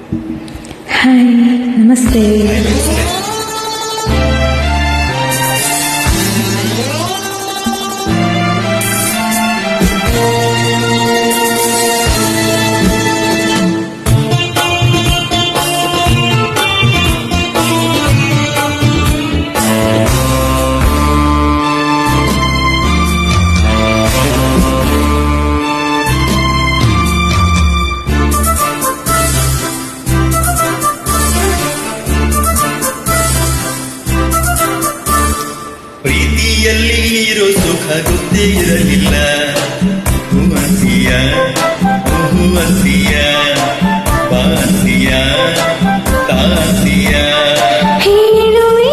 Hi, ನಮಸ್ತೆ. ಪ್ರೀತಿಯಲ್ಲಿ ಇರೋ ಸುಖ ಗೊತ್ತೇ ಇರಲಿಲ್ಲ. ಹೂವಂತಿಯ ಹೂವಂತಿಯ ಬಾಂತಿಯ ತಾಂತಿಯ ಹೇಳುವೆ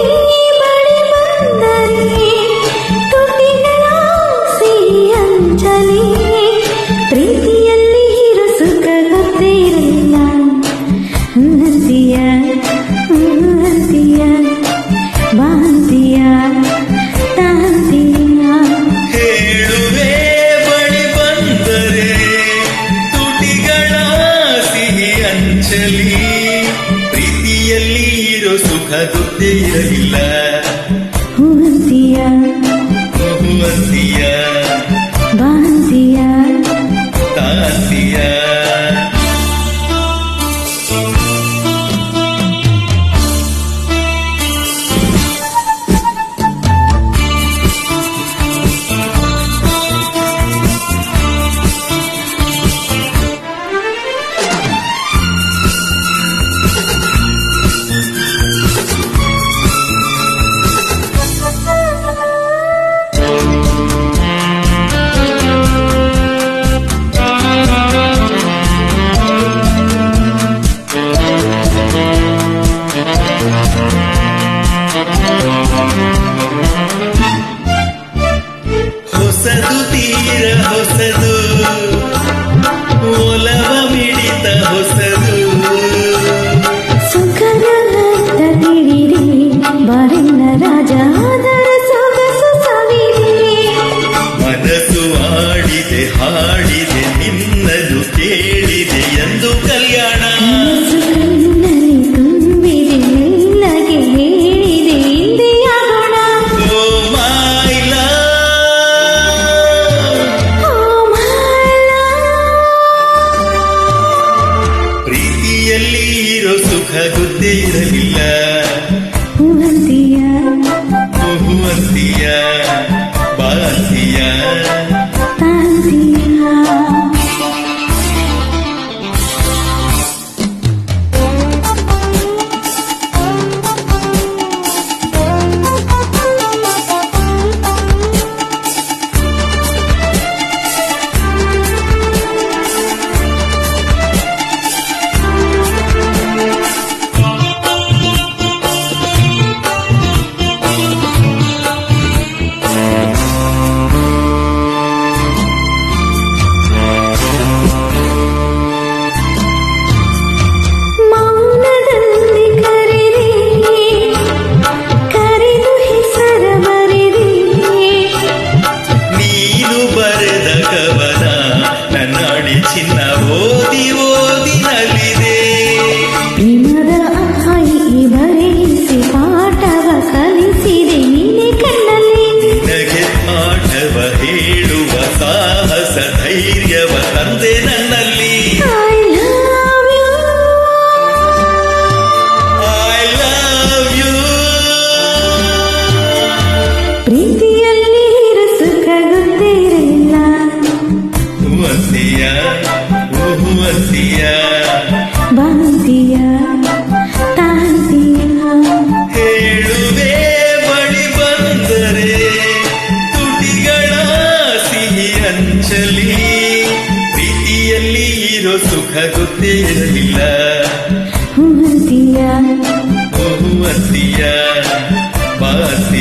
ಬಳಿ ಬಂದರೆ ತುಟಿಗಳ ಸಿಹಿ ಅಂಚಲಿ. ಪ್ರೀತಿಯಲ್ಲಿ ಇರೋ ಸುಖ ಗೊತ್ತೇ ಇರಲಿಲ್ಲ. ಹೂವಂತಿಯ ಹೂವಂತಿಯ ಬಾಂತಿಯ ಹೇಳುವೆ ಬಳಿ ಬಂದರೆ ತುಟಿಗಳ ಸಿಹಿ ಅಂಚಲಿ. ಪ್ರೀತಿಯಲ್ಲಿ ಇರೋ ಸುಖ ಗೊತ್ತೇ ಇರಲಿಲ್ಲ. ಹೂವಂತಿಯ ಹೂವಂತಿಯ ಬಾಂತಿಯ ತಾಂತಿಯ ಹೊಸದು ತೀರ ಹೊಸದು, ಒಲವ ಮಿಡಿತ ಹೊಸದು. ಸುಖದ ಅರ್ಥ ತಿಳಿರಿ ಬಾರಿನ ರಾಜ ಅದರ ಸೊಗಸು ಸವಿರಿ. ಮನಸ್ಸು ಆಡಿದೆ ಹಾಡಿದೆ ನಿನ್ನನ್ನು ಕೇಳಿದೆ ಎಂದು ಕಲ್ಯಾಣ. ಮನಸ್ಸು ಕಣ್ಣಲ್ಲಿ ತುಂಬಿದೆ ಮೆಲ್ಲಗೆ ಹೇಳಿದೆ ಇಂದಿಯ ಗುಣ. Oh my love, oh my love. ಪ್ರೀತಿಯಲ್ಲಿ ಇರೋ ಸುಖ ಗೊತ್ತೇ ಇರಲಿಲ್ಲ. ಹೂವಂತಿಯ ಹೂವಂತಿಯ ಬಾಂತಿಯ ತಾಂತಿಯ ಮೌನದಲ್ಲಿ ಕರೆದೆ ಕರೆದು ಹೆಸರ ಬರೆದೆ. ನೀನು ಬರೆದ ಕವನ ನನ್ನಾಡಿ ಚಿನ್ನ ಓದಿ ಓದಿ ನಲಿದೆ. ಪ್ರೇಮದ ಅಹಾಯಿ ಬರೆಸಿ ಪಾಠವ ಕಲಿಸಿದೆ ನಿನ್ನೆ ಕಣ್ಣಲ್ಲಿ. ನಿನಗೆ ಪಾಠವ ಹೇಳುವ ಸಾಹಸ ಧೈರ್ಯವ ತಂದೆ ನನ್ನಲ್ಲಿ. I love you. I love you. ಪ್ರೀತಿಯಲ್ಲಿ ಇರೋ ಸುಖ ಗೊತ್ತೇ ಇರಲಿಲ್ಲ. ಹೂವಂತಿಯ ಹೂವಂತಿಯ ಬಾಂತಿಯ ತಾಂತಿಯ ಹೇಳುವೆ ಬಳಿ ಬಂದರೆ ತುಟಿಗಳ ಸಿಹಿ ಅಂಚಲಿ. ಪ್ರೀತಿಯಲ್ಲಿ ಇರೋ ಸುಖ ಗೊತ್ತೇ ಇರಲಿಲ್ಲ. ಹೂವಂತಿಯ ಹೂವಂತಿಯ ಬಾಂತಿಯ